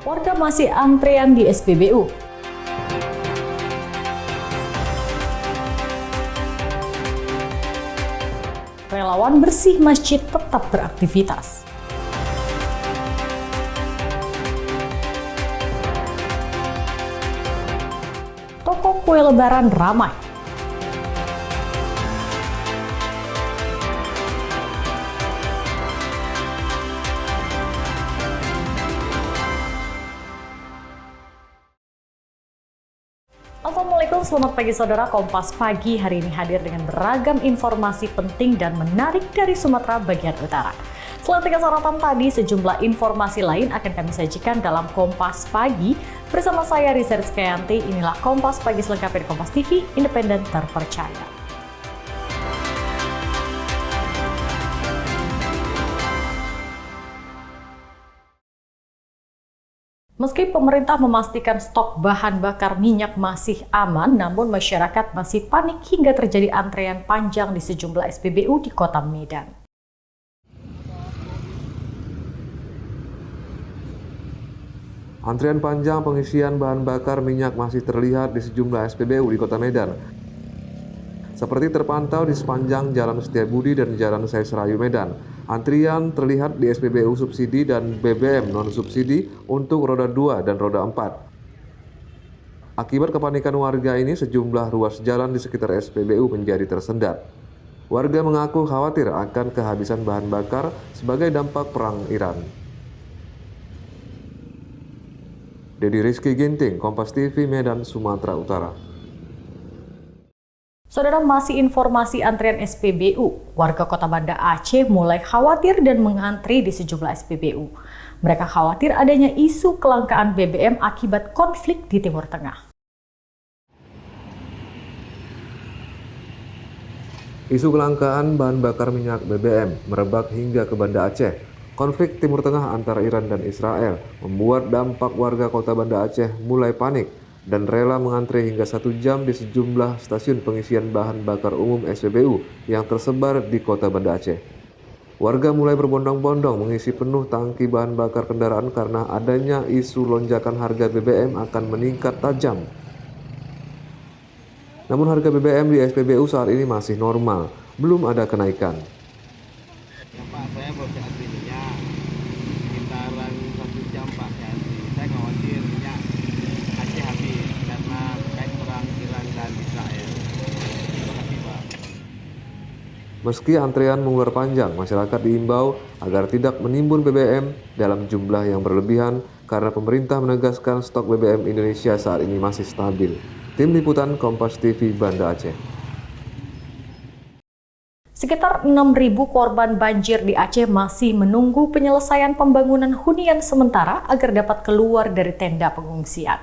Warga masih antrean di SPBU. Relawan bersih masjid tetap beraktivitas. Toko kue lebaran ramai. Assalamualaikum, selamat pagi saudara. Kompas Pagi hari ini hadir dengan beragam informasi penting dan menarik dari Sumatera bagian utara. Selain tiga sorotan tadi, sejumlah informasi lain akan kami sajikan dalam Kompas Pagi. Bersama saya Riza Rizkyanti, inilah Kompas Pagi selengkapnya di Kompas TV, independen terpercaya. Meski pemerintah memastikan stok bahan bakar minyak masih aman, namun masyarakat masih panik hingga terjadi antrean panjang di sejumlah SPBU di Kota Medan. Antrian panjang pengisian bahan bakar minyak masih terlihat di sejumlah SPBU di Kota Medan. Seperti terpantau di sepanjang Jalan Setiabudi dan Jalan Saya Serayu Medan. Antrian terlihat di SPBU subsidi dan BBM non-subsidi untuk roda 2 dan roda 4. Akibat kepanikan warga ini, sejumlah ruas jalan di sekitar SPBU menjadi tersendat. Warga mengaku khawatir akan kehabisan bahan bakar sebagai dampak perang Iran. Dedi Rizky Ginting, Kompas TV, Medan, Sumatera Utara. Saudara, masih informasi antrian SPBU. Warga Kota Banda Aceh mulai khawatir dan mengantri di sejumlah SPBU. Mereka khawatir adanya isu kelangkaan BBM akibat konflik di Timur Tengah. Isu kelangkaan bahan bakar minyak BBM merebak hingga ke Banda Aceh. Konflik Timur Tengah antara Iran dan Israel membuat dampak warga Kota Banda Aceh mulai panik dan rela mengantre hingga 1 jam di sejumlah stasiun pengisian bahan bakar umum SPBU yang tersebar di Kota Banda Aceh. Warga mulai berbondong-bondong mengisi penuh tangki bahan bakar kendaraan karena adanya isu lonjakan harga BBM akan meningkat tajam. Namun harga BBM di SPBU saat ini masih normal, belum ada kenaikan. Pak, saya baru antri minyak sekitaran 1 jam Pak. Saya khawatir minyak Aceh habis karena terkait perang Iran dan Israel. Terima kasih Pak. Meski antrean mengular panjang, masyarakat diimbau agar tidak menimbun BBM dalam jumlah yang berlebihan karena pemerintah menegaskan stok BBM Indonesia saat ini masih stabil. Tim Liputan Kompas TV, Banda Aceh. Sekitar 6.000 korban banjir di Aceh masih menunggu penyelesaian pembangunan hunian sementara agar dapat keluar dari tenda pengungsian.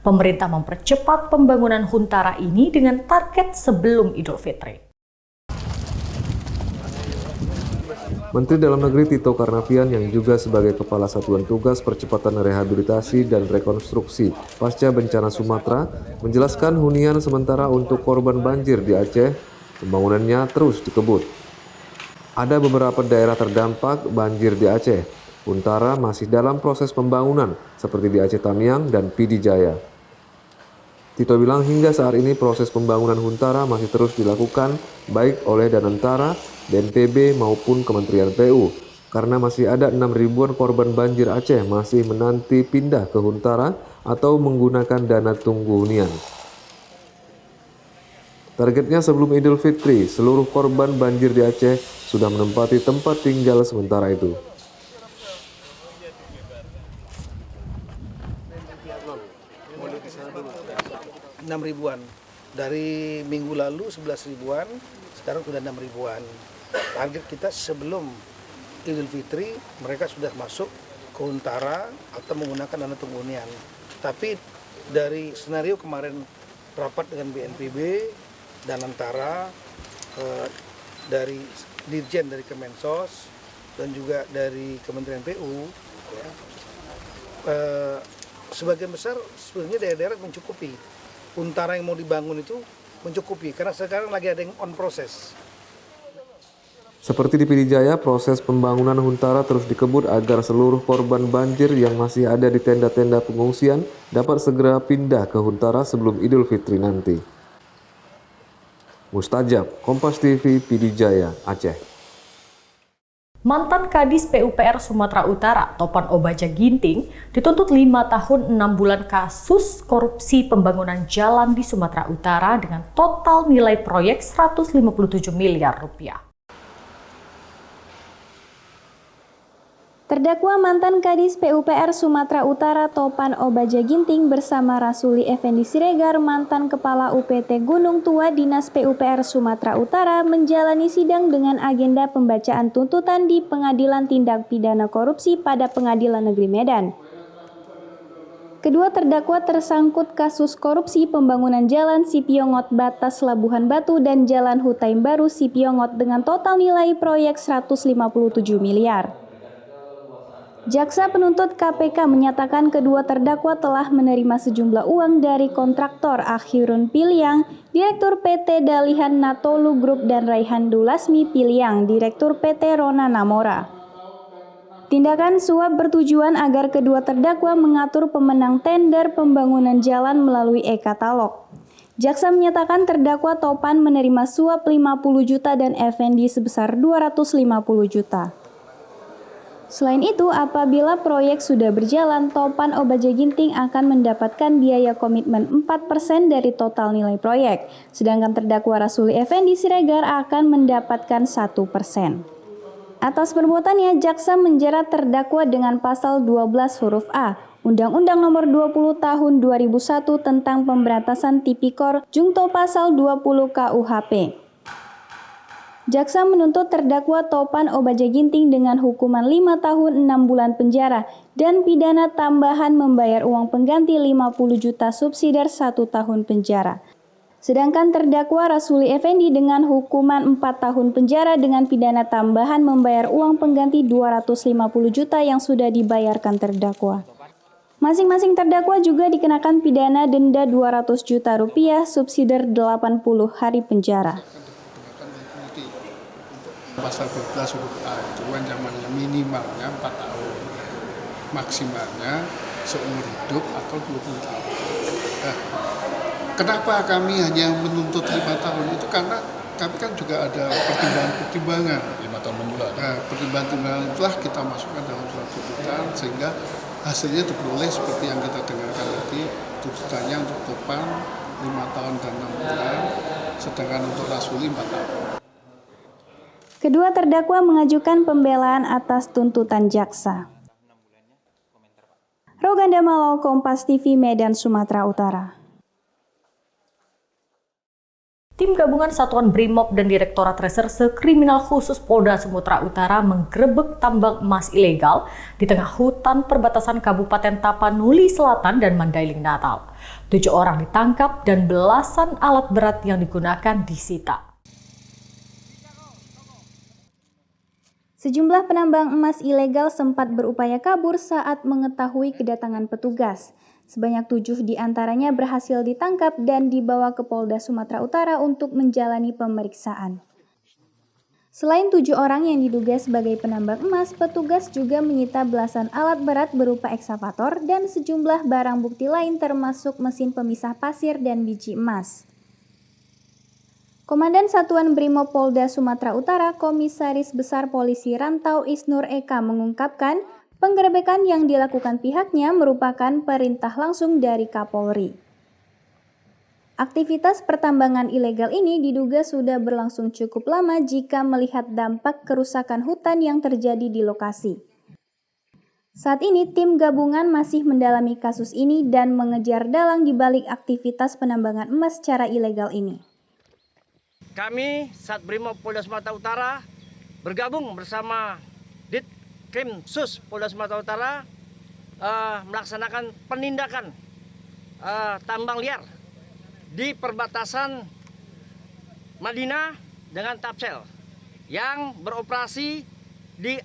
Pemerintah mempercepat pembangunan huntara ini dengan target sebelum Idul Fitri. Menteri Dalam Negeri Tito Karnavian yang juga sebagai Kepala Satuan Tugas Percepatan Rehabilitasi dan Rekonstruksi Pasca Bencana Sumatera menjelaskan hunian sementara untuk korban banjir di Aceh, pembangunannya terus dikebut. Ada beberapa daerah terdampak banjir di Aceh. Huntara masih dalam proses pembangunan seperti di Aceh Tamiang dan Pidi Jaya. Tito bilang hingga saat ini proses pembangunan Huntara masih terus dilakukan baik oleh Danantara, BNPB maupun Kementerian PU karena masih ada 6.000-an korban banjir Aceh masih menanti pindah ke Huntara atau menggunakan dana tunggu hunian. Targetnya sebelum Idul Fitri, seluruh korban banjir di Aceh sudah menempati tempat tinggal sementara itu. Ribuan. Dari minggu lalu 11 ribuan, sekarang sudah 6 ribuan. Target kita sebelum Idul Fitri, mereka sudah masuk ke Huntara atau menggunakan dana tunggu hunian. Tapi dari senario kemarin rapat dengan BNPB, Danantara, dari Dirjen dari Kemensos, dan juga dari Kementerian PU, ya, sebagian besar sebenarnya daerah-daerah mencukupi. Huntara yang mau dibangun itu mencukupi karena sekarang lagi ada yang on proses. Seperti di Pidijaya, proses pembangunan Huntara terus dikebut agar seluruh korban banjir yang masih ada di tenda-tenda pengungsian dapat segera pindah ke Huntara sebelum Idul Fitri nanti. Mustajab, Kompas TV, Pidijaya, Aceh. Mantan Kadis PUPR Sumatera Utara, Topan Obaja Ginting, dituntut 5 tahun 6 bulan kasus korupsi pembangunan jalan di Sumatera Utara dengan total nilai proyek 157 miliar rupiah. Terdakwa mantan Kadis PUPR Sumatera Utara Topan Obaja Ginting bersama Rasuli Effendi Siregar, mantan Kepala UPT Gunung Tua Dinas PUPR Sumatera Utara, menjalani sidang dengan agenda pembacaan tuntutan di Pengadilan Tindak Pidana Korupsi pada Pengadilan Negeri Medan. Kedua terdakwa tersangkut kasus korupsi pembangunan Jalan Sipiongot Batas Labuhan Batu dan Jalan Hutaim Baru Sipiongot dengan total nilai proyek 157 miliar. Jaksa penuntut KPK menyatakan kedua terdakwa telah menerima sejumlah uang dari kontraktor Akhirun Piliang, Direktur PT Dalihan Natolu Group dan Raihan Dulasmi Piliang, Direktur PT Rona Namora. Tindakan suap bertujuan agar kedua terdakwa mengatur pemenang tender pembangunan jalan melalui e-katalog. Jaksa menyatakan terdakwa Topan menerima suap 50 juta dan Effendi sebesar 250 juta. Selain itu, apabila proyek sudah berjalan, Topan Obaja Ginting akan mendapatkan biaya komitmen 4% dari total nilai proyek, sedangkan terdakwa Rasuli Effendi Siregar akan mendapatkan 1%. Atas perbuatannya, jaksa menjerat terdakwa dengan pasal 12 huruf A, Undang-Undang Nomor 20 Tahun 2001 tentang Pemberantasan Tipikor Jungto pasal 20 KUHP. Jaksa menuntut terdakwa Topan Obaja Ginting dengan hukuman 5 tahun 6 bulan penjara dan pidana tambahan membayar uang pengganti 50 juta subsidiar 1 tahun penjara. Sedangkan terdakwa Rasuli Effendi dengan hukuman 4 tahun penjara dengan pidana tambahan membayar uang pengganti 250 juta yang sudah dibayarkan terdakwa. Masing-masing terdakwa juga dikenakan pidana denda 200 juta rupiah subsidiar 80 hari penjara. Pasal 12 huruf A itu ancamannya minimalnya 4 tahun, maksimalnya seumur hidup atau 20 tahun. Nah, kenapa kami hanya menuntut 5 tahun itu? Karena kami kan juga ada pertimbangan-pertimbangan. 5 tahun menjual. Nah, pertimbangan-pertimbangan itulah kita masukkan dalam surat tuntutan sehingga hasilnya diperoleh seperti yang kita dengarkan tadi, tuntutannya untuk Topan 5 tahun dan 6 bulan, sedangkan untuk Rasuli 4 tahun. Kedua terdakwa mengajukan pembelaan atas tuntutan jaksa. Roganda Malau, Kompas TV, Medan, Sumatera Utara. Tim gabungan Satuan Brimob dan Direktorat Reserse Kriminal Khusus Polda Sumatera Utara menggerebek tambang emas ilegal di tengah hutan perbatasan Kabupaten Tapanuli Selatan dan Mandailing Natal. 7 orang ditangkap dan belasan alat berat yang digunakan disita. Sejumlah penambang emas ilegal sempat berupaya kabur saat mengetahui kedatangan petugas. Sebanyak 7 diantaranya berhasil ditangkap dan dibawa ke Polda Sumatera Utara untuk menjalani pemeriksaan. Selain 7 orang yang diduga sebagai penambang emas, petugas juga menyita belasan alat berat berupa ekskavator dan sejumlah barang bukti lain termasuk mesin pemisah pasir dan biji emas. Komandan Satuan Brimob Polda Sumatera Utara, Komisaris Besar Polisi Rantau Isnur Eka mengungkapkan, penggerebekan yang dilakukan pihaknya merupakan perintah langsung dari Kapolri. Aktivitas pertambangan ilegal ini diduga sudah berlangsung cukup lama jika melihat dampak kerusakan hutan yang terjadi di lokasi. Saat ini tim gabungan masih mendalami kasus ini dan mengejar dalang di balik aktivitas penambangan emas secara ilegal ini. Kami Satbrimob Polda Sumatera Utara bergabung bersama Ditkrim Sus Polda Sumatera Utara melaksanakan penindakan tambang liar di perbatasan Madinah dengan Tapsel yang beroperasi di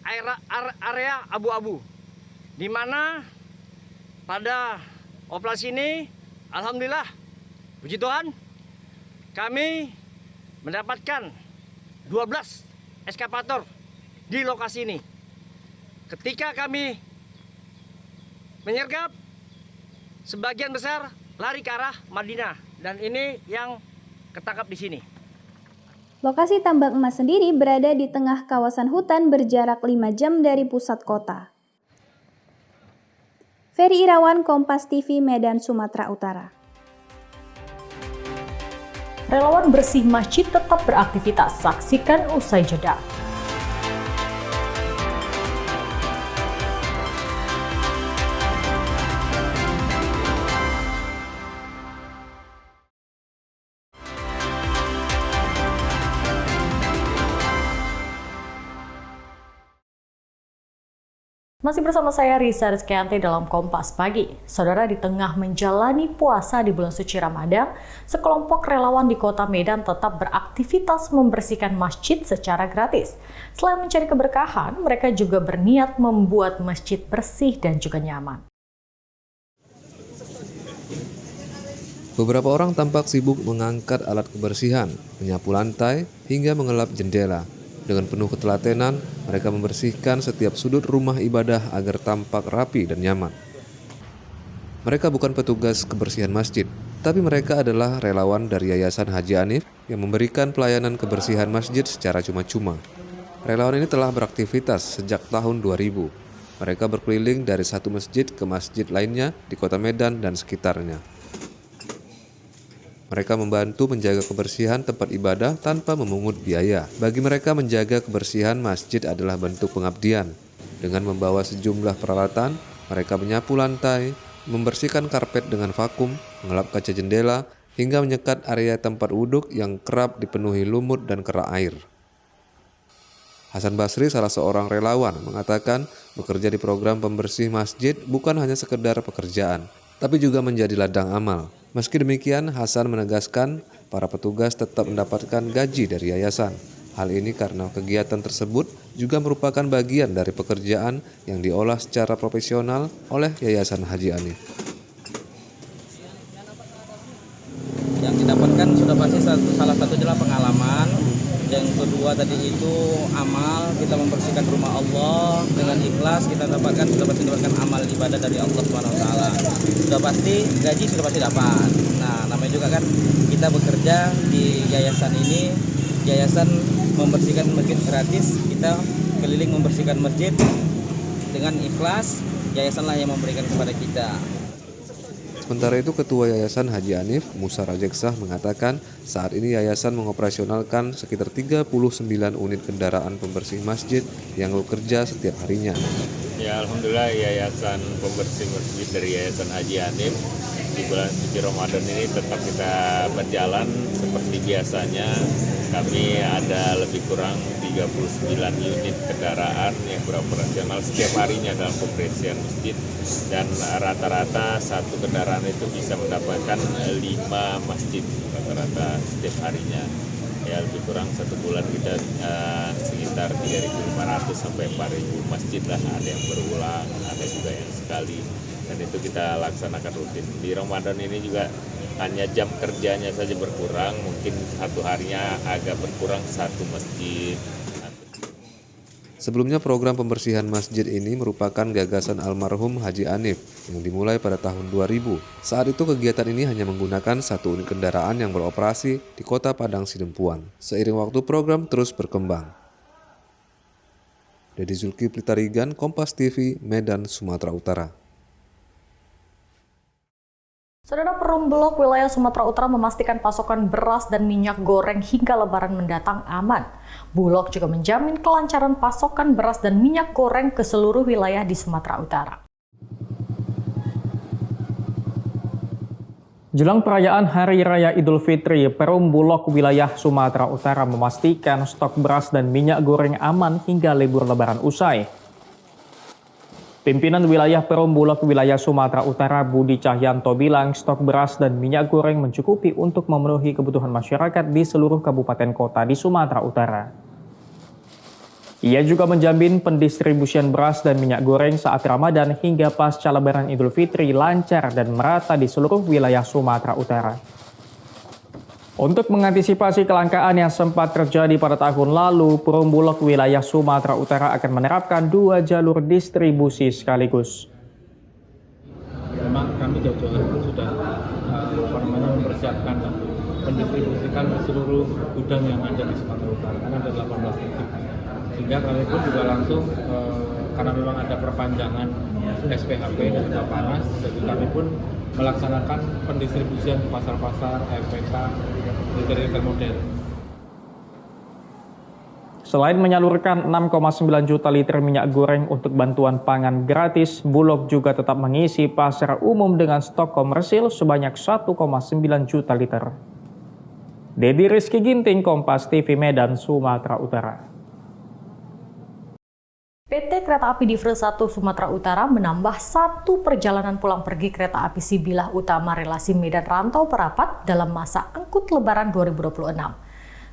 area abu-abu, di mana pada operasi ini alhamdulillah puji Tuhan kami mendapatkan 12 eskavator di lokasi ini. Ketika kami menyergap, sebagian besar lari ke arah Madinah, dan ini yang ketangkap di sini. Lokasi tambang emas sendiri berada di tengah kawasan hutan berjarak 5 jam dari pusat kota. Ferry Irawan, Kompas TV, Medan, Sumatera Utara. Relawan bersih masjid tetap beraktivitas. Saksikan usai jeda. Masih bersama saya Risa Rizkyanti dalam Kompas Pagi. Saudara, di tengah menjalani puasa di bulan suci Ramadan, sekelompok relawan di Kota Medan tetap beraktivitas membersihkan masjid secara gratis. Selain mencari keberkahan, mereka juga berniat membuat masjid bersih dan juga nyaman. Beberapa orang tampak sibuk mengangkat alat kebersihan, menyapu lantai, hingga mengelap jendela. Dengan penuh ketelatenan, mereka membersihkan setiap sudut rumah ibadah agar tampak rapi dan nyaman. Mereka bukan petugas kebersihan masjid, tapi mereka adalah relawan dari Yayasan Haji Hanif yang memberikan pelayanan kebersihan masjid secara cuma-cuma. Relawan ini telah beraktivitas sejak tahun 2000. Mereka berkeliling dari satu masjid ke masjid lainnya di Kota Medan dan sekitarnya. Mereka membantu menjaga kebersihan tempat ibadah tanpa memungut biaya. Bagi mereka, menjaga kebersihan masjid adalah bentuk pengabdian. Dengan membawa sejumlah peralatan, mereka menyapu lantai, membersihkan karpet dengan vakum, mengelap kaca jendela, hingga menyekat area tempat wudhu yang kerap dipenuhi lumut dan kerak air. Hasan Basri, salah seorang relawan, mengatakan bekerja di program pembersih masjid bukan hanya sekedar pekerjaan, tapi juga menjadi ladang amal. Meski demikian, Hasan menegaskan para petugas tetap mendapatkan gaji dari yayasan. Hal ini karena kegiatan tersebut juga merupakan bagian dari pekerjaan yang diolah secara profesional oleh Yayasan Haji Hanif. Yang didapatkan sudah pasti salah satu adalah pengalaman. Yang kedua tadi itu amal, kita membersihkan rumah Allah dengan ikhlas, kita sudah pasti mendapatkan amal ibadah dari Allah SWT. Sudah pasti gaji sudah pasti dapat. Nah, namanya juga kan kita bekerja di yayasan ini, yayasan membersihkan masjid gratis, kita keliling membersihkan masjid dengan ikhlas, yayasanlah yang memberikan kepada kita. Sementara itu, Ketua Yayasan Haji Hanif, Musa Rajeksah, mengatakan saat ini yayasan mengoperasionalkan sekitar 39 unit kendaraan pembersih masjid yang bekerja setiap harinya. Ya, alhamdulillah yayasan pembersih masjid dari Yayasan Haji Hanif di bulan suci Ramadan ini tetap kita berjalan seperti biasanya. Kami ada lebih kurang 39 unit kendaraan yang beroperasional setiap harinya dalam pembersihan masjid, dan rata-rata satu kendaraan itu bisa mendapatkan 5 masjid rata-rata setiap harinya. Ya, lebih kurang satu bulan kita sekitar 3.500 sampai 4.000 masjid lah, ada yang berulang, ada juga yang sekali, dan itu kita laksanakan rutin. Di Ramadan ini juga hanya jam kerjanya saja berkurang, mungkin satu harinya agak berkurang satu masjid. Sebelumnya, program pembersihan masjid ini merupakan gagasan almarhum Haji Hanif yang dimulai pada tahun 2000. Saat itu kegiatan ini hanya menggunakan satu unit kendaraan yang beroperasi di Kota Padang Sidempuan. Seiring waktu, program terus berkembang. Dedi Zulkifli Tarigan, Kompas TV, Medan, Sumatera Utara. Saudara, Perum Bulog wilayah Sumatera Utara memastikan pasokan beras dan minyak goreng hingga Lebaran mendatang aman. Bulog juga menjamin kelancaran pasokan beras dan minyak goreng ke seluruh wilayah di Sumatera Utara. Jelang perayaan Hari Raya Idul Fitri, Perum Bulog wilayah Sumatera Utara memastikan stok beras dan minyak goreng aman hingga libur Lebaran usai. Pimpinan wilayah Perum Bulog wilayah Sumatera Utara Budi Cahyanto bilang stok beras dan minyak goreng mencukupi untuk memenuhi kebutuhan masyarakat di seluruh kabupaten kota di Sumatera Utara. Ia juga menjamin pendistribusian beras dan minyak goreng saat Ramadan hingga pasca Lebaran Idul Fitri lancar dan merata di seluruh wilayah Sumatera Utara. Untuk mengantisipasi kelangkaan yang sempat terjadi pada tahun lalu, Perumbulok wilayah Sumatera Utara akan menerapkan 2 jalur distribusi sekaligus. Memang kami jauh-jauh hari pun sudah mempersiapkan dan mendistribusikan ke seluruh gudang yang ada di Sumatera Utara, karena ada 18 titik. Sehingga kami pun juga langsung, karena memang ada perpanjangan SPHP dan juga panas, jadi kami pun melaksanakan pendistribusian ke pasar-pasar, FPK, retail modern. Selain menyalurkan 6,9 juta liter minyak goreng untuk bantuan pangan gratis, Bulog juga tetap mengisi pasar umum dengan stok komersil sebanyak 1,9 juta liter. Dedi Rizky Ginting, Kompas TV Medan, Sumatera Utara. PT Kereta Api Divre 1 Sumatera Utara menambah 1 perjalanan pulang pergi kereta api Sibilah Utama relasi Medan Rantau Perapat dalam masa angkut Lebaran 2026.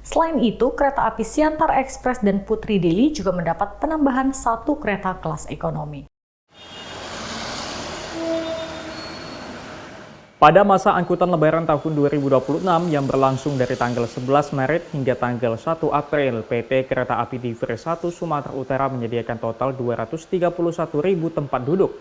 Selain itu, kereta api Siantar Express dan Putri Deli juga mendapat penambahan 1 kereta kelas ekonomi. Pada masa angkutan Lebaran tahun 2026 yang berlangsung dari tanggal 11 Maret hingga tanggal 1 April, PT Kereta Api Divre 1 Sumatera Utara menyediakan total 231.000 tempat duduk.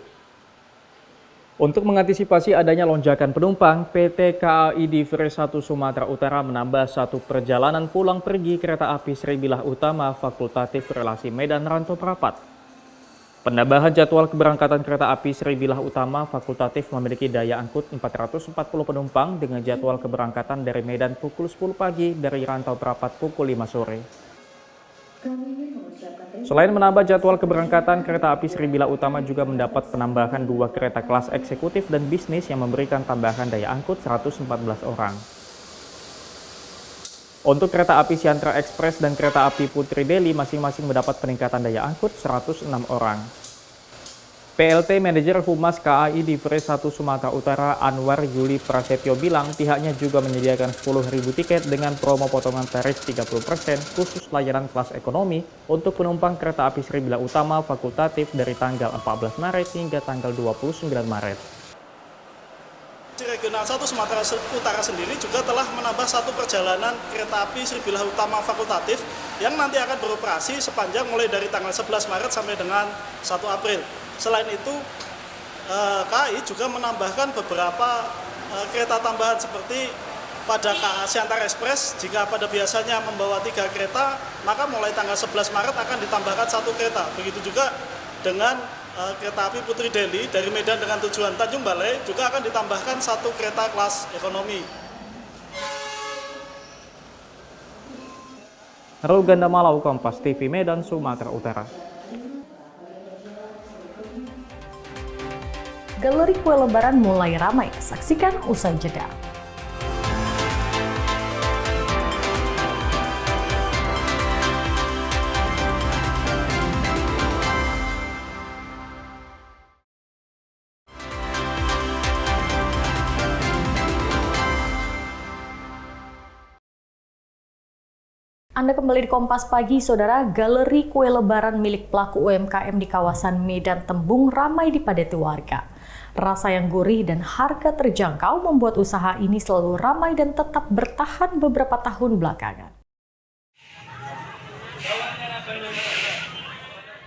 Untuk mengantisipasi adanya lonjakan penumpang, PT KAI Divre 1 Sumatera Utara menambah 1 perjalanan pulang pergi kereta api Sibilah Utama fakultatif relasi Medan Rantau Perapat. Penambahan jadwal keberangkatan kereta api Sibilah Utama fakultatif memiliki daya angkut 440 penumpang dengan jadwal keberangkatan dari Medan pukul 10 pagi, dari Rantau Perapat pukul 5 sore. Selain menambah jadwal keberangkatan, kereta api Sibilah Utama juga mendapat penambahan 2 kereta kelas eksekutif dan bisnis yang memberikan tambahan daya angkut 114 orang. Untuk kereta api Siantar Express dan kereta api Putri Deli masing-masing mendapat peningkatan daya angkut 106 orang. PLT Manajer Humas KAI Divre 1 Sumatera Utara Anwar Yuli Prasetyo bilang pihaknya juga menyediakan 10.000 tiket dengan promo potongan tarif 30% khusus layanan kelas ekonomi untuk penumpang kereta api Sibilah Utama fakultatif dari tanggal 14 Maret hingga tanggal 29 Maret. Regional 1 Sumatera Utara sendiri juga telah menambah 1 perjalanan kereta api Sibilah Utama fakultatif yang nanti akan beroperasi sepanjang mulai dari tanggal 11 Maret sampai dengan 1 April. Selain itu, KAI juga menambahkan beberapa kereta tambahan seperti pada KA Siantar Express, jika pada biasanya membawa 3 kereta, maka mulai tanggal 11 Maret akan ditambahkan 1 kereta. Begitu juga dengan kereta api Putri Deli dari Medan dengan tujuan Tanjung Balai juga akan ditambahkan 1 kereta kelas ekonomi. Ruganda Malau, Kompas TV Medan, Sumatera Utara. Galeri kue lebaran mulai ramai, saksikan usai jeda. Anda kembali di Kompas Pagi, Saudara. Galeri kue lebaran milik pelaku UMKM di kawasan Medan Tembung ramai dipadati warga. Rasa yang gurih dan harga terjangkau membuat usaha ini selalu ramai dan tetap bertahan beberapa tahun belakangan.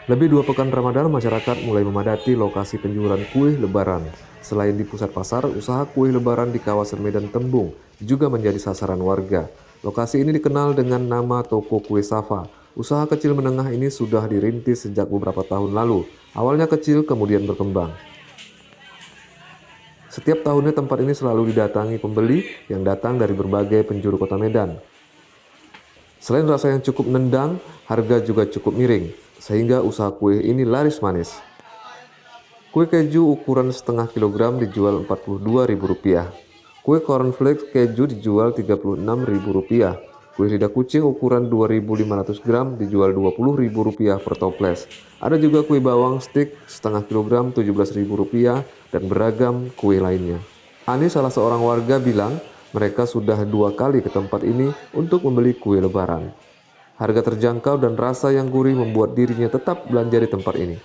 Lebih 2 pekan Ramadan, masyarakat mulai memadati lokasi penjualan kue lebaran. Selain di pusat pasar, usaha kue lebaran di kawasan Medan Tembung juga menjadi sasaran warga. Lokasi ini dikenal dengan nama Toko Kue Safa. Usaha kecil menengah ini sudah dirintis sejak beberapa tahun lalu. Awalnya kecil, kemudian berkembang. Setiap tahunnya tempat ini selalu didatangi pembeli yang datang dari berbagai penjuru kota Medan. Selain rasa yang cukup nendang, harga juga cukup miring, sehingga usaha kue ini laris manis. Kue keju ukuran setengah kilogram dijual Rp42.000. Kue cornflakes keju dijual Rp36.000. Kue lidah kucing ukuran 2.500 gram dijual Rp20.000 per toples. Ada juga kue bawang stik setengah kilogram Rp17.000 dan beragam kue lainnya. Ani, salah seorang warga, bilang mereka sudah 2 kali ke tempat ini untuk membeli kue lebaran. Harga terjangkau dan rasa yang gurih membuat dirinya tetap belanja di tempat ini.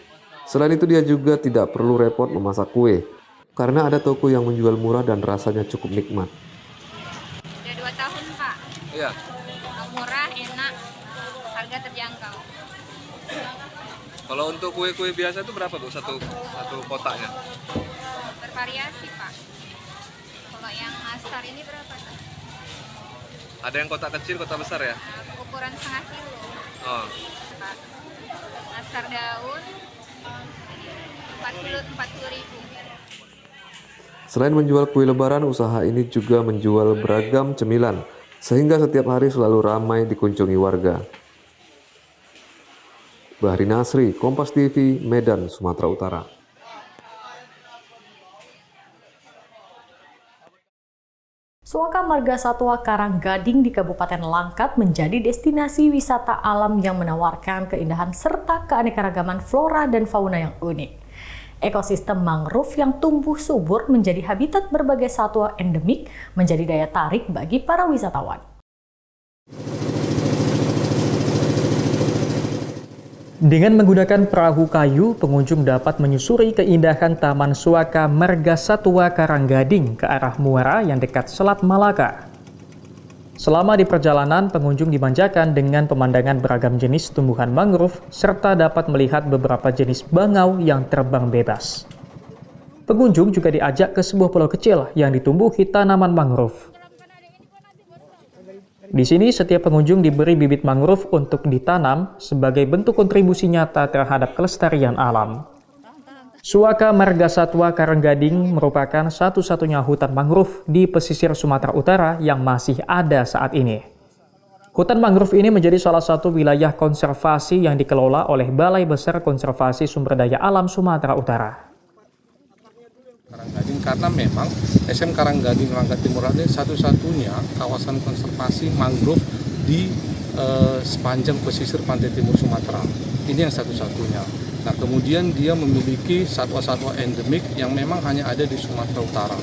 Selain itu, dia juga tidak perlu repot memasak kue, karena ada toko yang menjual murah dan rasanya cukup nikmat. Udah 2 tahun, Pak. Iya. Murah, enak, harga terjangkau. Kalau untuk kue-kue biasa itu berapa Bu satu kotaknya? Bervariasi Pak. Kalau yang nastar ini berapa Pak? Ada yang kotak kecil, kotak besar ya? Ukuran setengah kilo. Oh. Pak. Nastar daun 40.000. Selain menjual kue lebaran, usaha ini juga menjual beragam cemilan, sehingga setiap hari selalu ramai dikunjungi warga. Bahri Nasri, Kompas TV, Medan, Sumatera Utara. Suaka Marga Satwa Karanggading di Kabupaten Langkat menjadi destinasi wisata alam yang menawarkan keindahan serta keanekaragaman flora dan fauna yang unik. Ekosistem mangrove yang tumbuh subur menjadi habitat berbagai satwa endemik menjadi daya tarik bagi para wisatawan. Dengan menggunakan perahu kayu, pengunjung dapat menyusuri keindahan Taman Suaka Marga Satwa Karanggading ke arah muara yang dekat Selat Malaka. Selama di perjalanan, pengunjung dimanjakan dengan pemandangan beragam jenis tumbuhan mangrove serta dapat melihat beberapa jenis bangau yang terbang bebas. Pengunjung juga diajak ke sebuah pulau kecil yang ditumbuhi tanaman mangrove. Di sini, setiap pengunjung diberi bibit mangrove untuk ditanam sebagai bentuk kontribusi nyata terhadap kelestarian alam. Suaka Marga Satwa Karanggading merupakan satu-satunya hutan mangrove di pesisir Sumatera Utara yang masih ada saat ini. Hutan mangrove ini menjadi salah satu wilayah konservasi yang dikelola oleh Balai Besar Konservasi Sumber Daya Alam Sumatera Utara. Karanggading karena memang SM Karanggading Langkat Timur ini satu-satunya kawasan konservasi mangrove di sepanjang pesisir pantai timur Sumatera. Ini yang satu-satunya. Nah, kemudian dia memiliki satwa-satwa endemik yang memang hanya ada di Sumatera Utara.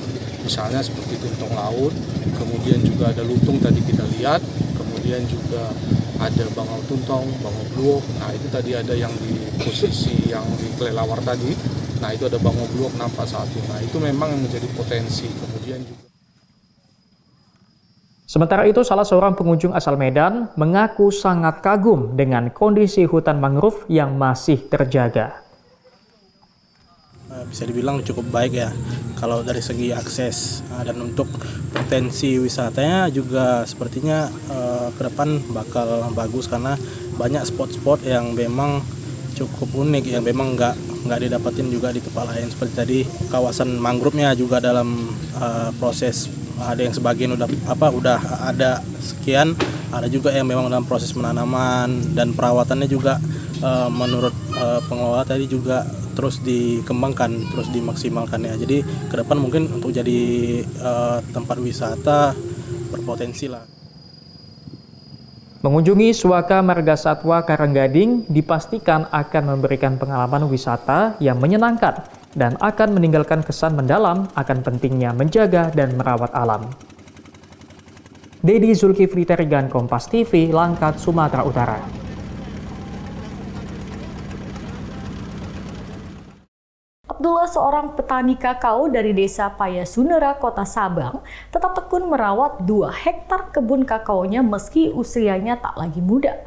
Misalnya seperti tuntong laut, kemudian juga ada lutung tadi kita lihat, kemudian juga ada bangau tuntong, bangau bluok. Nah, itu tadi ada yang di posisi yang di kelelawar tadi. Nah, itu ada bangau bluok nampak satu. Nah, itu memang yang menjadi potensi. Kemudian juga Sementara itu, salah seorang pengunjung asal Medan mengaku sangat kagum dengan kondisi hutan mangrove yang masih terjaga. Bisa dibilang cukup baik ya, kalau dari segi akses dan untuk potensi wisatanya juga sepertinya ke depan bakal bagus karena banyak spot-spot yang memang cukup unik yang memang nggak didapatin juga di tempat lain. Seperti tadi kawasan mangrove-nya juga dalam proses, ada yang sebagian udah ada sekian, ada juga yang memang dalam proses penanaman dan perawatannya juga menurut pengelola tadi juga terus dikembangkan, terus dimaksimalkan ya. Jadi ke depan mungkin untuk jadi tempat wisata berpotensi lah. Mengunjungi Suaka Marga Satwa Karanggading dipastikan akan memberikan pengalaman wisata yang menyenangkan dan akan meninggalkan kesan mendalam akan pentingnya menjaga dan merawat alam. Dedi Zulkifli Terigan, Kompas TV, Langkat, Sumatera Utara. Abdullah, seorang petani kakao dari desa Payasunera, Kota Sabang, tetap tekun merawat 2 hektar kebun kakaonya meski usianya tak lagi muda.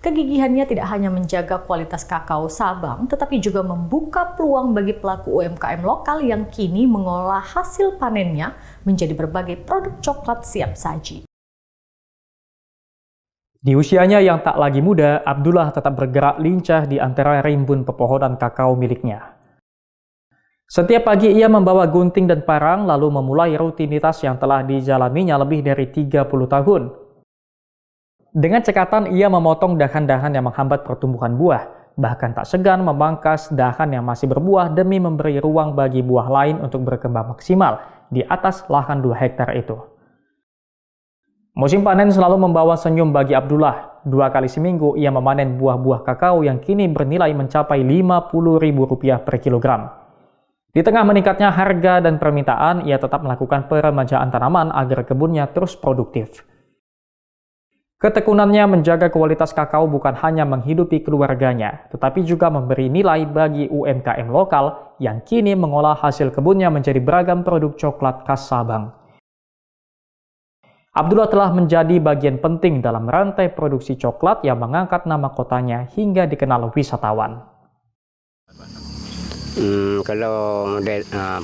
Kegigihannya tidak hanya menjaga kualitas kakao Sabang, tetapi juga membuka peluang bagi pelaku UMKM lokal yang kini mengolah hasil panennya menjadi berbagai produk coklat siap saji. Di usianya yang tak lagi muda, Abdullah tetap bergerak lincah di antara rimbun pepohonan kakao miliknya. Setiap pagi ia membawa gunting dan parang lalu memulai rutinitas yang telah dijalaninya lebih dari 30 tahun. Dengan cekatan ia memotong dahan-dahan yang menghambat pertumbuhan buah, bahkan tak segan memangkas dahan yang masih berbuah demi memberi ruang bagi buah lain untuk berkembang maksimal di atas lahan 2 hektar itu. Musim panen selalu membawa senyum bagi Abdullah. 2 kali seminggu ia memanen buah-buah kakao yang kini bernilai mencapai Rp50.000 per kilogram. Di tengah meningkatnya harga dan permintaan, ia tetap melakukan peremajaan tanaman agar kebunnya terus produktif. Ketekunannya menjaga kualitas kakao bukan hanya menghidupi keluarganya, tetapi juga memberi nilai bagi UMKM lokal yang kini mengolah hasil kebunnya menjadi beragam produk coklat khas Sabang. Abdullah telah menjadi bagian penting dalam rantai produksi coklat yang mengangkat nama kotanya hingga dikenal wisatawan. Kalau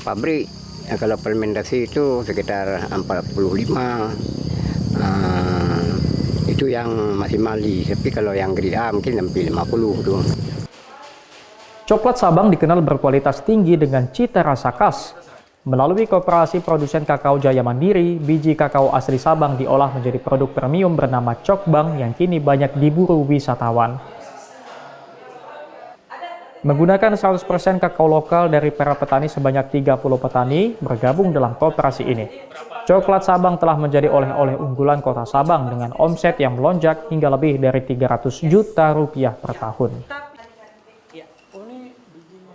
pabrik, kalau fermentasi itu sekitar 45. Itu yang maksimal, tapi kalau yang grade A mungkin sampai 50 tuh. Coklat Sabang dikenal berkualitas tinggi dengan cita rasa khas. Melalui Koperasi Produsen Kakao Jaya Mandiri, biji kakao asli Sabang diolah menjadi produk premium bernama Cokbang yang kini banyak diburu wisatawan. Menggunakan 100% kakao lokal dari para petani sebanyak 30 petani bergabung dalam koperasi ini. Coklat Sabang telah menjadi oleh-oleh unggulan kota Sabang dengan omset yang melonjak hingga lebih dari 300 juta rupiah per tahun.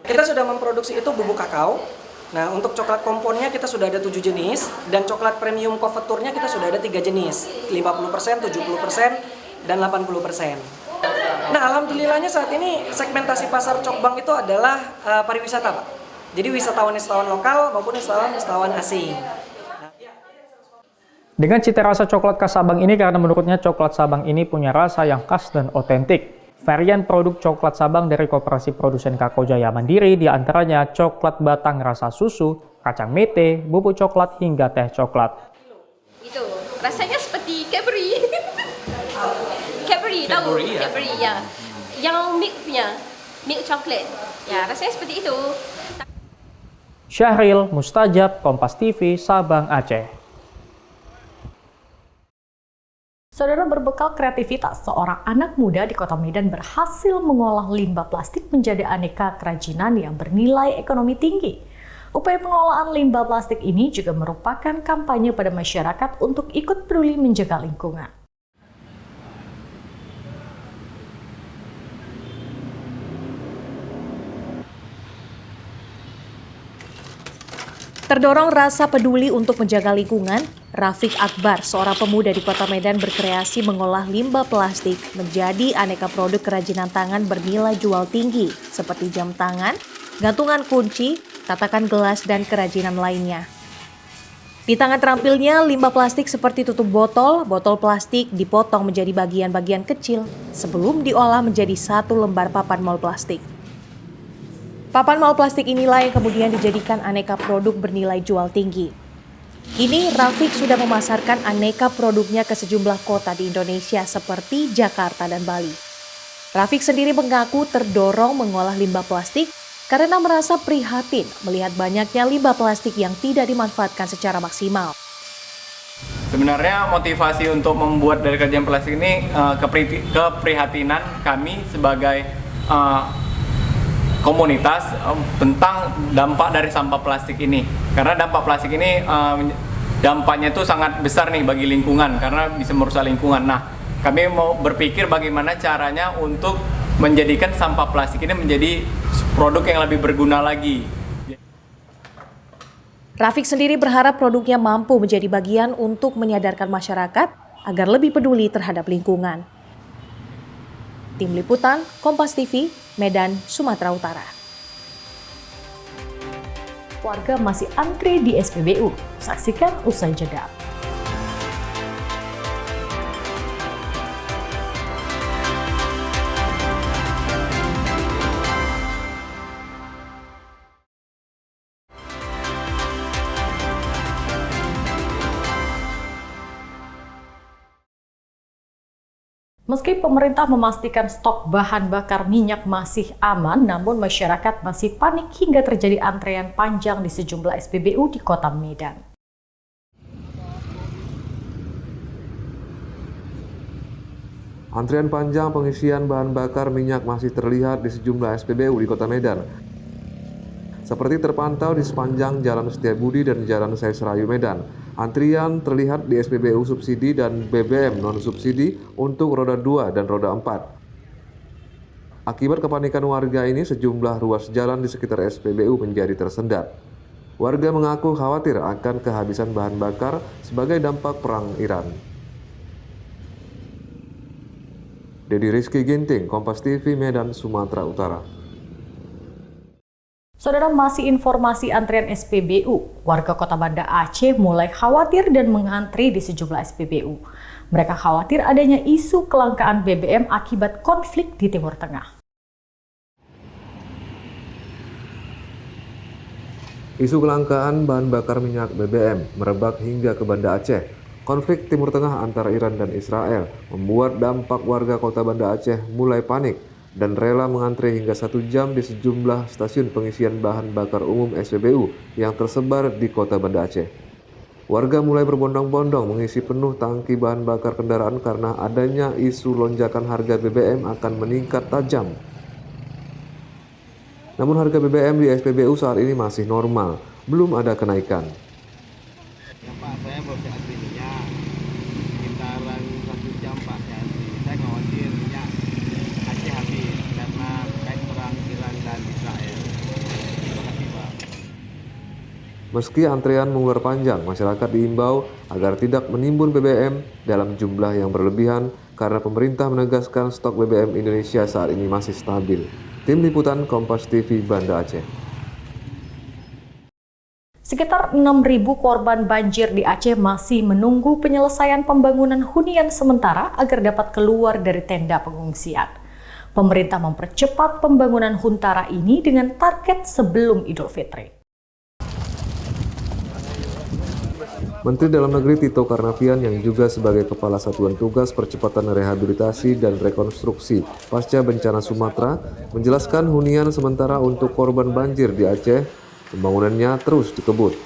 Kita sudah memproduksi itu bubuk kakao. Nah, untuk coklat komponnya kita sudah ada 7 jenis, dan coklat premium couverturnya kita sudah ada 3 jenis, 50%, 70%, dan 80%. Nah, alhamdulillahnya saat ini segmentasi pasar Cokbang itu adalah pariwisata, Pak. Jadi wisatawan-wisatawan lokal maupun wisatawan asing. Dengan cita rasa coklat khas Sabang ini karena menurutnya coklat Sabang ini punya rasa yang khas dan otentik. Varian produk coklat Sabang dari Koperasi Produsen Kakao Jaya Mandiri diantaranya coklat batang rasa susu, kacang mete, bubuk coklat hingga teh coklat. Itu rasanya seperti Cadbury. Cadbury tahu? Cadbury ya. Yang milk punya, milk chocolate. Ya, rasanya seperti itu. Syahril Mustajab, Kompas TV, Sabang, Aceh. Saudara, berbekal kreativitas, seorang anak muda di Kota Medan berhasil mengolah limbah plastik menjadi aneka kerajinan yang bernilai ekonomi tinggi. Upaya pengelolaan limbah plastik ini juga merupakan kampanye pada masyarakat untuk ikut peduli menjaga lingkungan. Terdorong rasa peduli untuk menjaga lingkungan, Rafiq Akbar, seorang pemuda di Kota Medan berkreasi mengolah limbah plastik menjadi aneka produk kerajinan tangan bernilai jual tinggi seperti jam tangan, gantungan kunci, tatakan gelas, dan kerajinan lainnya. Di tangan terampilnya, limbah plastik seperti tutup botol, botol plastik dipotong menjadi bagian-bagian kecil sebelum diolah menjadi satu lembar papan mol plastik. Papan mol plastik inilah yang kemudian dijadikan aneka produk bernilai jual tinggi. Kini Rafiq sudah memasarkan aneka produknya ke sejumlah kota di Indonesia seperti Jakarta dan Bali. Rafiq sendiri mengaku terdorong mengolah limbah plastik karena merasa prihatin melihat banyaknya limbah plastik yang tidak dimanfaatkan secara maksimal. Sebenarnya motivasi untuk membuat dari kerajinan plastik ini keprihatinan kami sebagai komunitas tentang dampak dari sampah plastik ini. Karena dampak plastik ini dampaknya itu sangat besar nih bagi lingkungan karena bisa merusak lingkungan. Nah, kami mau berpikir bagaimana caranya untuk menjadikan sampah plastik ini menjadi produk yang lebih berguna lagi. Rafiq sendiri berharap produknya mampu menjadi bagian untuk menyadarkan masyarakat agar lebih peduli terhadap lingkungan. Tim Liputan, Kompas TV, Medan, Sumatera Utara. Warga masih antri di SPBU. Saksikan usai jeda. Meski pemerintah memastikan stok bahan bakar minyak masih aman, namun masyarakat masih panik hingga terjadi antrean panjang di sejumlah SPBU di Kota Medan. Antrian panjang pengisian bahan bakar minyak masih terlihat di sejumlah SPBU di Kota Medan. Seperti terpantau di sepanjang Jalan Setiabudi dan Jalan Serayu Medan. Antrian terlihat di SPBU subsidi dan BBM non-subsidi untuk roda 2 dan roda 4. Akibat kepanikan warga ini, sejumlah ruas jalan di sekitar SPBU menjadi tersendat. Warga mengaku khawatir akan kehabisan bahan bakar sebagai dampak perang Iran. Dedi Rizky Ginting, Kompas TV, Medan, Sumatera Utara. Saudara, masih informasi antrian SPBU. Warga Kota Banda Aceh mulai khawatir dan mengantri di sejumlah SPBU. Mereka khawatir adanya isu kelangkaan BBM akibat konflik di Timur Tengah. Isu kelangkaan bahan bakar minyak BBM merebak hingga ke Banda Aceh. Konflik Timur Tengah antara Iran dan Israel membuat dampak warga Kota Banda Aceh mulai panik dan rela mengantri hingga 1 jam di sejumlah stasiun pengisian bahan bakar umum SPBU yang tersebar di Kota Banda Aceh. Warga mulai berbondong-bondong mengisi penuh tangki bahan bakar kendaraan karena adanya isu lonjakan harga BBM akan meningkat tajam. Namun harga BBM di SPBU saat ini masih normal, belum ada kenaikan. Ya Pak, saya baru antri minyak sekitaran 1 jam Pak, saya khawatir minyak Aceh habis karena terkait perang Iran dan Israel. Terima kasih Pak. Meski antrean mengular panjang, masyarakat diimbau agar tidak menimbun BBM dalam jumlah yang berlebihan karena pemerintah menegaskan stok BBM Indonesia saat ini masih stabil. Tim Liputan Kompas TV Banda Aceh. Sekitar 6.000 korban banjir di Aceh masih menunggu penyelesaian pembangunan hunian sementara agar dapat keluar dari tenda pengungsian. Pemerintah mempercepat pembangunan huntara ini dengan target sebelum Idul Fitri. Menteri Dalam Negeri Tito Karnavian yang juga sebagai Kepala Satuan Tugas Percepatan Rehabilitasi dan Rekonstruksi Pasca Bencana Sumatera menjelaskan hunian sementara untuk korban banjir di Aceh, pembangunannya terus dikebut.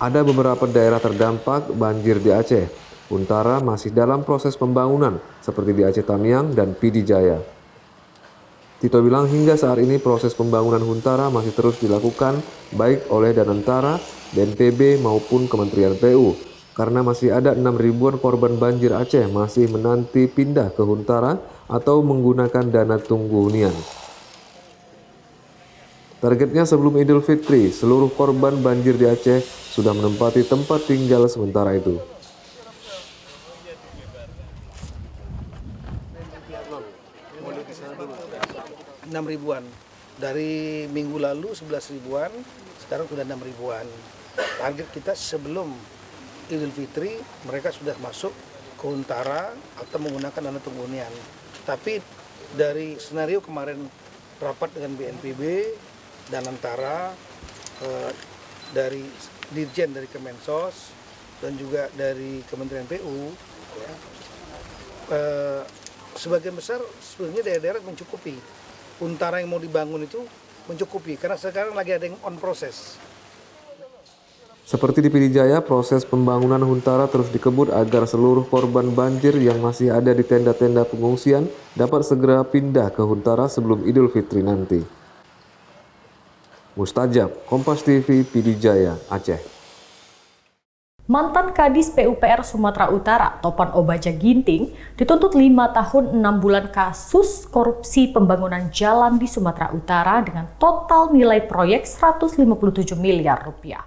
Ada beberapa daerah terdampak banjir di Aceh. Huntara masih dalam proses pembangunan seperti di Aceh Tamiang dan Pidi Jaya. Tito bilang hingga saat ini proses pembangunan huntara masih terus dilakukan baik oleh Danantara, BNPB maupun Kementerian PU karena masih ada 6.000-an korban banjir Aceh masih menanti pindah ke huntara atau menggunakan dana tunggu hunian. Targetnya sebelum Idul Fitri, seluruh korban banjir di Aceh sudah menempati tempat tinggal sementara itu. Ribuan dari minggu lalu 11 ribuan, sekarang sudah 6 ribuan. Target kita sebelum Idul Fitri mereka sudah masuk ke huntara atau menggunakan dana tunggu hunian. Tapi dari senario kemarin rapat dengan BNPB dan antara dari Dirjen dari Kemensos dan juga dari Kementerian PU, ya, sebagian besar sebenarnya daerah-daerah mencukupi. Huntara yang mau dibangun itu mencukupi karena sekarang lagi ada yang on proses. Seperti di Pidi Jaya, proses pembangunan huntara terus dikebut agar seluruh korban banjir yang masih ada di tenda-tenda pengungsian dapat segera pindah ke huntara sebelum Idul Fitri nanti. Mustajab, Kompas TV, Pidi Jaya, Aceh. Mantan Kadis PUPR Sumatera Utara, Topan Obaja Ginting, dituntut 5 tahun 6 bulan kasus korupsi pembangunan jalan di Sumatera Utara dengan total nilai proyek 157 miliar rupiah.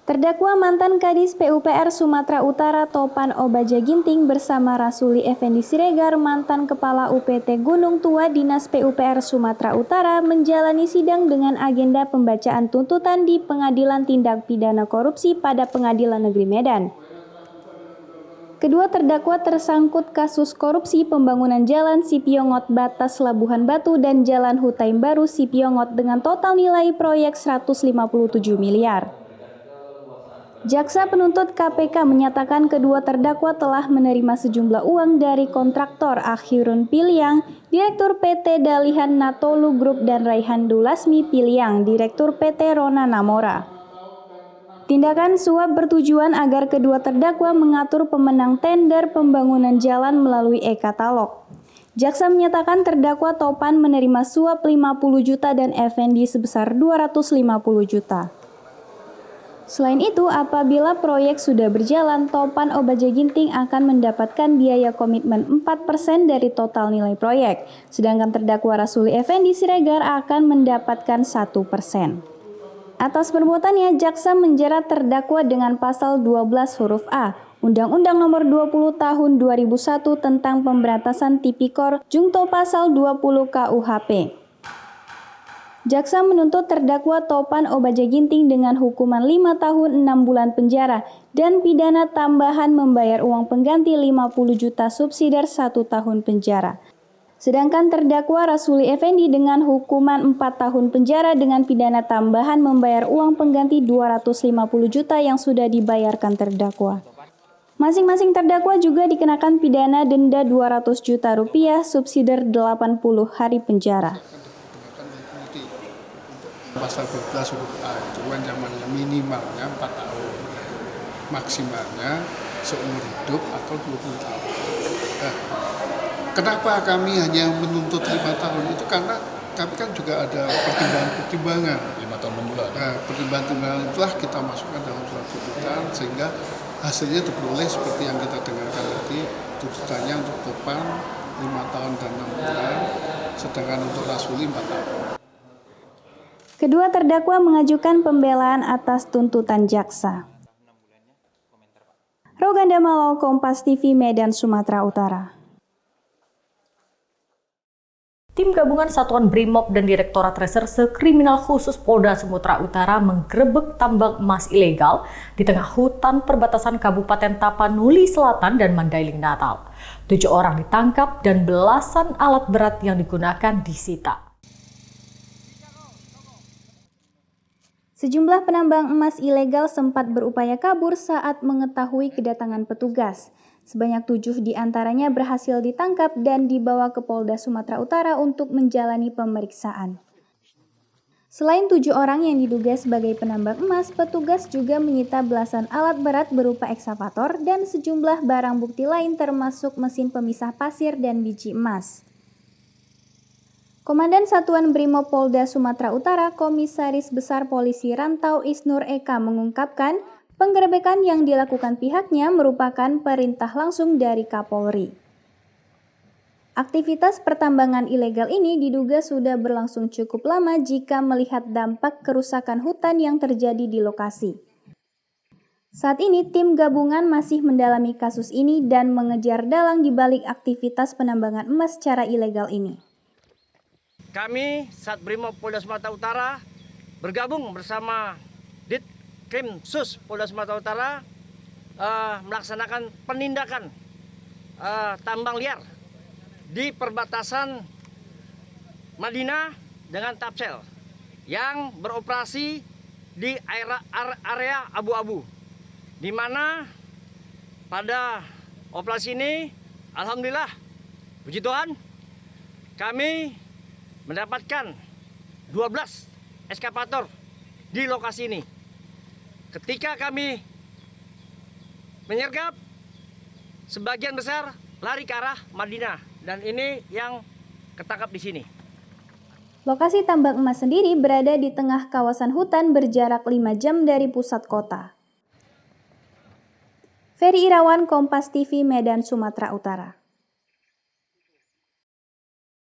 Terdakwa mantan Kadis PUPR Sumatera Utara Topan Obaja Ginting bersama Rasuli Effendi Siregar, mantan Kepala UPT Gunung Tua Dinas PUPR Sumatera Utara, menjalani sidang dengan agenda pembacaan tuntutan di Pengadilan Tindak Pidana Korupsi pada Pengadilan Negeri Medan. Kedua terdakwa tersangkut kasus korupsi pembangunan Jalan Sipiongot Batas Labuhan Batu dan Jalan Hutaim Baru Sipiongot dengan total nilai proyek 157 miliar. Jaksa penuntut KPK menyatakan kedua terdakwa telah menerima sejumlah uang dari kontraktor Akhirun Piliang, Direktur PT Dalihan Natolu Group dan Raihan Dulasmi Piliang, Direktur PT Rona Namora. Tindakan suap bertujuan agar kedua terdakwa mengatur pemenang tender pembangunan jalan melalui e-katalog. Jaksa menyatakan terdakwa Topan menerima suap 50 juta dan Effendi sebesar 250 juta. Selain itu, apabila proyek sudah berjalan, Topan Obaja Ginting akan mendapatkan biaya komitmen 4% dari total nilai proyek, sedangkan terdakwa Rasuli Effendi Siregar akan mendapatkan 1%. Atas perbuatannya, jaksa menjerat terdakwa dengan pasal 12 huruf A, Undang-Undang Nomor 20 Tahun 2001 tentang Pemberantasan Tipikor Jungto Pasal 20 KUHP. Jaksa menuntut terdakwa Topan Obajaginting dengan hukuman 5 tahun 6 bulan penjara dan pidana tambahan membayar uang pengganti 50 juta subsidiar 1 tahun penjara. Sedangkan terdakwa Rasuli Effendi dengan hukuman 4 tahun penjara dengan pidana tambahan membayar uang pengganti 250 juta yang sudah dibayarkan terdakwa. Masing-masing terdakwa juga dikenakan pidana denda 200 juta rupiah, subsidiar 80 hari penjara. Pasal 12 huruf A itu ancamannya minimalnya 4 tahun, maksimalnya seumur hidup atau 20 tahun. Nah, kenapa kami hanya menuntut 5 tahun? Itu karena kami kan juga ada pertimbangan-pertimbangan. 5 tahun 6 bulan. Nah, pertimbangan itulah kita masukkan dalam surat tuntutan sehingga hasilnya diperoleh seperti yang kita dengarkan tadi, tuntutannya untuk Topan 5 tahun dan 6 bulan, sedangkan untuk Rasuli 4 tahun. Kedua terdakwa mengajukan pembelaan atas tuntutan jaksa. Roganda Malau, Kompas TV, Medan, Sumatera Utara. Tim gabungan Satuan Brimob dan Direktorat Reserse Kriminal Khusus Polda Sumatera Utara menggerebek tambang emas ilegal di tengah hutan perbatasan Kabupaten Tapanuli Selatan dan Mandailing Natal. 7 orang ditangkap dan belasan alat berat yang digunakan disita. Sejumlah penambang emas ilegal sempat berupaya kabur saat mengetahui kedatangan petugas. Sebanyak 7 diantaranya berhasil ditangkap dan dibawa ke Polda Sumatera Utara untuk menjalani pemeriksaan. Selain 7 orang yang diduga sebagai penambang emas, petugas juga menyita belasan alat berat berupa ekskavator dan sejumlah barang bukti lain termasuk mesin pemisah pasir dan biji emas. Komandan Satuan Brimob Polda Sumatera Utara, Komisaris Besar Polisi Rantau Isnur Eka mengungkapkan, penggerebekan yang dilakukan pihaknya merupakan perintah langsung dari Kapolri. Aktivitas pertambangan ilegal ini diduga sudah berlangsung cukup lama jika melihat dampak kerusakan hutan yang terjadi di lokasi. Saat ini tim gabungan masih mendalami kasus ini dan mengejar dalang di balik aktivitas penambangan emas secara ilegal ini. Kami Sat Brimob Polda Sumatera Utara bergabung bersama Krim Sus Polda Sumatera Utara melaksanakan penindakan tambang liar di perbatasan Madinah dengan Tapsel yang beroperasi di area abu-abu, di mana pada operasi ini alhamdulillah puji Tuhan kami mendapatkan 12 ekskavator di lokasi ini. Ketika kami menyergap, sebagian besar lari ke arah Madinah dan ini yang ketangkap di sini. Lokasi tambang emas sendiri berada di tengah kawasan hutan berjarak 5 jam dari pusat kota. Ferry Irawan, Kompas TV, Medan, Sumatera Utara.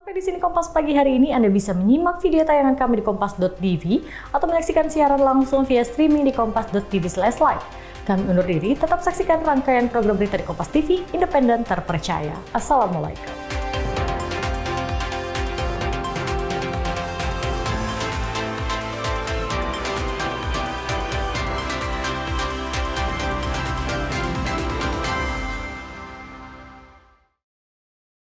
Sampai di sini Kompas Pagi hari ini. Anda bisa menyimak video tayangan kami di kompas.tv atau menyaksikan siaran langsung via streaming di kompas.tv/live. Kami undur diri, tetap saksikan rangkaian program berita di Kompas TV, independen terpercaya. Assalamualaikum.